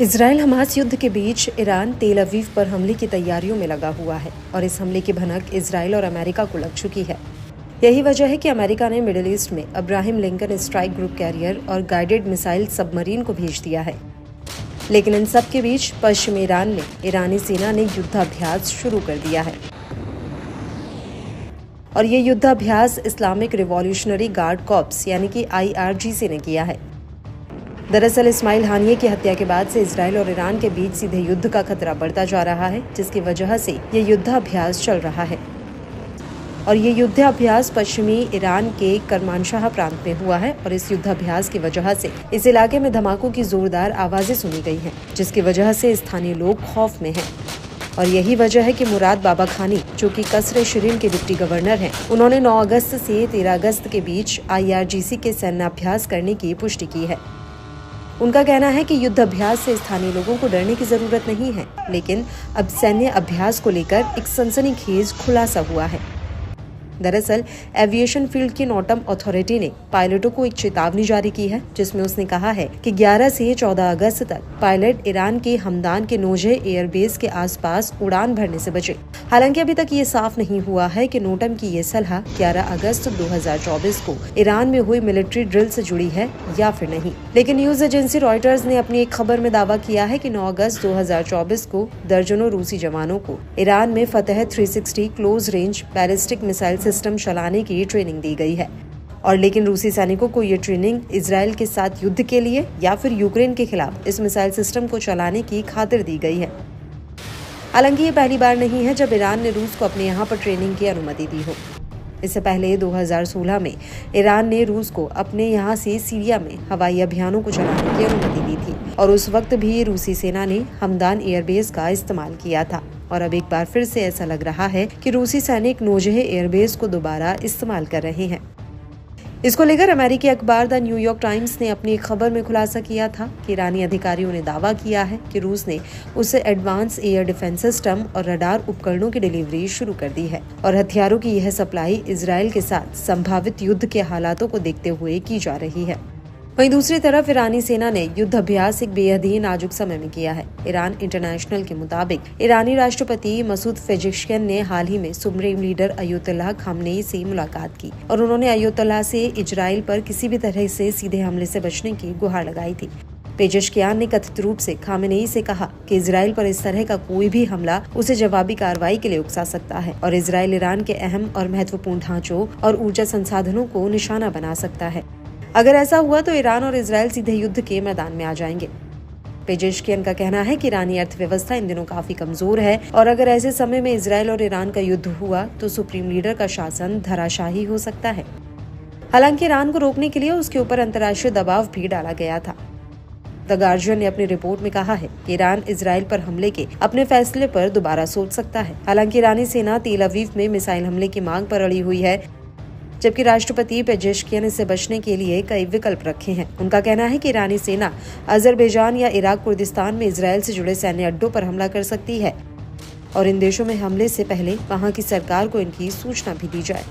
Israel Hamas युद्ध के बीच Iran तेल अवीव पर हमले की तैयारियों में लगा हुआ है और इस हमले की भनक इजराइल और अमेरिका को लग चुकी है। यही वजह है कि अमेरिका ने मिडिल ईस्ट में Abraham Lincoln strike group carrier और गाइडेड मिसाइल सबमरीन को भेज दिया है। लेकिन इन सब के बीच पश्चिमी ईरान में ईरानी सेना ने युद्धाभ्यास शुरू कर दिया है और ये युद्धाभ्यास इस्लामिक रिवॉल्यूशनरी गार्ड कॉर्प्स यानी कि IRGC ने किया है। दरअसल इस्माइल हानिये की हत्या के बाद से इजराइल और ईरान के बीच सीधे युद्ध का खतरा बढ़ता जा रहा है, जिसकी वजह से ये युद्धाभ्यास चल रहा है। और ये युद्धाभ्यास पश्चिमी ईरान के करमानशाह प्रांत में हुआ है और इस युद्धाभ्यास की वजह से इस इलाके में धमाकों की जोरदार आवाजें सुनी गई हैं, जिसकी वजह से स्थानीय लोग खौफ में हैं। और यही वजह है कि मुराद बाबाखानी, जो कि कसरे शिरीन के डिप्टी गवर्नर हैं, उन्होंने 9 अगस्त से 13 अगस्त के बीच IRGC के सैन्याभ्यास करने की पुष्टि की है। उनका कहना है कि युद्ध अभ्यास से स्थानीय लोगों को डरने की जरूरत नहीं है, लेकिन अब सैन्य अभ्यास को लेकर एक सनसनीखेज खुलासा हुआ है। दरअसल एविएशन फील्ड की नॉटम अथॉरिटी ने पायलटों को एक चेतावनी जारी की है, जिसमें उसने कहा है कि 11 से 14 अगस्त तक पायलट ईरान के हमदान के नोजे एयरबेस के आसपास उड़ान भरने से बचे। हालांकि अभी तक ये साफ नहीं हुआ है कि नोटम की ये सलाह 11 अगस्त 2024 को ईरान में हुई मिलिट्री ड्रिल से जुड़ी है या फिर नहीं। लेकिन न्यूज एजेंसी रॉयटर्स ने अपनी एक खबर में दावा किया है कि 9 अगस्त 2024 को दर्जनों रूसी जवानों को ईरान में फतह 360 close range ballistic missile system चलाने की ट्रेनिंग दी गई है। और लेकिन रूसी सैनिकों को ये ट्रेनिंग इजराइल के साथ युद्ध के लिए या फिर यूक्रेन के खिलाफ इस मिसाइल सिस्टम को चलाने की खातिर दी गई है। हालांकि ये पहली बार नहीं है जब ईरान ने रूस को अपने यहाँ पर ट्रेनिंग की अनुमति दी हो। इससे पहले 2016 में ईरान ने रूस को अपने यहाँ से सीरिया में हवाई अभियानों को चलाने की अनुमति दी थी और उस वक्त भी रूसी सेना ने हमदान एयरबेस का इस्तेमाल किया था। और अब एक बार फिर से ऐसा लग रहा है कि रूसी सैनिक नोजेह एयरबेस को दोबारा इस्तेमाल कर रहे हैं। इसको लेकर अमेरिकी अखबार द न्यूयॉर्क टाइम्स ने अपनी खबर में खुलासा किया था कि ईरानी अधिकारियों ने दावा किया है कि रूस ने उसे एडवांस एयर डिफेंस सिस्टम और रडार उपकरणों की डिलीवरी शुरू कर दी है और हथियारों की यह सप्लाई इजराइल के साथ संभावित युद्ध के हालातों को देखते हुए की जा रही है। वहीं दूसरी तरफ ईरानी सेना ने युद्ध अभ्यास एक बेहद ही नाजुक समय में किया है। ईरान इंटरनेशनल के मुताबिक ईरानी राष्ट्रपति मसूद पेजेश्कियान ने हाल ही में सुप्रीम लीडर अयतुल्लाह खामनेई से मुलाकात की और उन्होंने अयतुल्लाह से इजराइल पर किसी भी तरह से सीधे हमले से बचने की गुहार लगाई थी। पेजेश्कियान ने कथित रूप से खामनेई से कहा कि इजराइल पर इस तरह का कोई भी हमला उसे जवाबी कार्रवाई के लिए उकसा सकता है और इजराइल ईरान के अहम और महत्वपूर्ण ढांचों और ऊर्जा संसाधनों को निशाना बना सकता है। अगर ऐसा हुआ तो ईरान और इजराइल सीधे युद्ध के मैदान में आ जाएंगे। पेजेश्कियान का कहना है कि ईरानी अर्थव्यवस्था इन दिनों काफी कमजोर है और अगर ऐसे समय में इजराइल और ईरान का युद्ध हुआ तो सुप्रीम लीडर का शासन धराशायी हो सकता है। हालांकि ईरान को रोकने के लिए उसके ऊपर अंतर्राष्ट्रीय दबाव भी डाला गया था। द गार्जियन ने अपनी रिपोर्ट में कहा है कि ईरान इजराइल पर हमले के अपने फैसले पर दोबारा सोच सकता है। हालांकि ईरानी सेना तेल अवीव में मिसाइल हमले की मांग पर अड़ी हुई है, जबकि राष्ट्रपति पेजेश्कियान इससे बचने के लिए कई विकल्प रखे हैं। उनका कहना है कि ईरानी सेना अजरबैजान या इराक कुर्दिस्तान में इजराइल से जुड़े सैन्य अड्डों पर हमला कर सकती है और इन देशों में हमले से पहले वहां की सरकार को इनकी सूचना भी दी जाए।